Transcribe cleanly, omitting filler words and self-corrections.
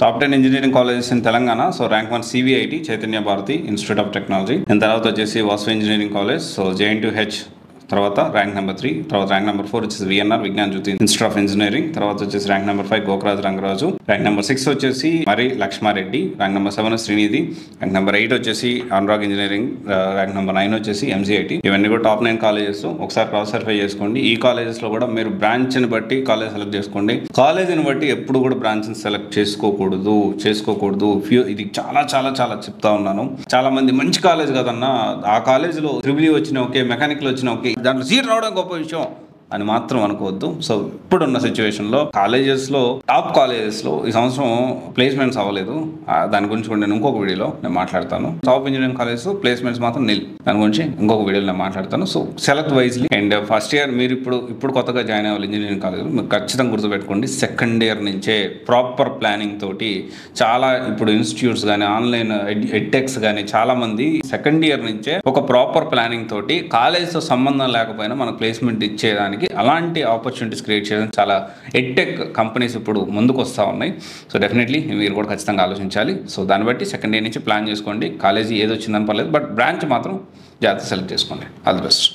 Top 10 engineering colleges in Telangana. So rank 1 CVIT Chaitanya Bharathi institute of technology. దాని తర్వాత వచ్చేసి Vasavi engineering college. So JNTH తర్వాత rank number 3. తర్వాత rank number 4 వచ్చేసి VNR Vignana Jyothi institute of engineering. తర్వాత వచ్చేసి rank number 5 Gokaraju Rangaraju. Rank number 6 వచ్చేసి Marri Lakshmareddy. Rank number 7 Srinidhi. Rank number 8 వచ్చేసి అనురాగ్ ఇంజనీరింగ్. ర్యాంక్ నెంబర్ 9 వచ్చేసి MGIT. ఇవన్నీ కూడా టాప్ 9 కాలేజెస్. ఒకసారి క్రాస్ వెరిఫై చేసుకోండి. ఈ కాలేజెస్ లో కూడా మీరు బ్రాంచ్ ని బట్టి కాలేజ్ సెలెక్ట్ చేసుకోండి. కాలేజీని బట్టి ఎప్పుడు కూడా బ్రాంచ్ ని సెలెక్ట్ చేసుకోకూడదు. ఇది చాలా చాలా చాలా చెప్తా ఉన్నాను. చాలా మంది మంచి కాలేజ్ కదన్నా, ఆ కాలేజీలో ట్రిపుల్ వచ్చిన ఓకే, మెకానికల్ వచ్చిన ఓకే, దాంట్లో సీట్ రావడం గొప్ప విషయం అని మాత్రం అనుకోవద్దు. సో ఇప్పుడున్న సిచ్యువేషన్లో కాలేజెస్లో టాప్ కాలేజెస్లో ఈ సంవత్సరం ప్లేస్మెంట్స్ అవ్వలేదు. దాని గురించి కూడా నేను ఇంకొక వీడియోలో నేను మాట్లాడతాను. టాప్ ఇంజనీరింగ్ కాలేజెస్ ప్లేస్మెంట్స్ మాత్రం నిల్. దాని గురించి ఇంకొక వీడియోలో నేను మాట్లాడతాను. So select wisely. And first year మీరు ఇప్పుడు కొత్తగా జాయిన్ అవ్వాలి ఇంజనీరింగ్ కాలేజ్, మీరు ఖచ్చితంగా గుర్తుపెట్టుకోండి. సెకండ్ ఇయర్ నుంచే ప్రాపర్ ప్లానింగ్ తోటి చాలా ఇప్పుడు ఇన్స్టిట్యూట్స్ కానీ ఆన్లైన్ ఎడ్టెక్స్ కానీ చాలా మంది సెకండ్ ఇయర్ నుంచే ఒక ప్రాపర్ ప్లానింగ్ తోటి కాలేజ్తో సంబంధం లేకపోయినా మనకు ప్లేస్మెంట్ ఇచ్చేదానికి అలాంటి ఆపర్చునిటీస్ క్రియేట్ చేయడం చాలా ఎడ్టెక్ కంపెనీస్ ఇప్పుడు ముందుకు వస్తూ ఉన్నాయి. సో డెఫినెట్లీ మీరు కూడా ఖచ్చితంగా ఆలోచించాలి. సో దాన్ని బట్టి సెకండ్ ఇయర్ నుంచి ప్లాన్ చేసుకోండి. కాలేజీ ఏది వచ్చిందని పర్లేదు, బట్ బ్రాంచ్ మాత్రం జాగ్రత్త సెలెక్ట్ చేసుకోండి. All the best.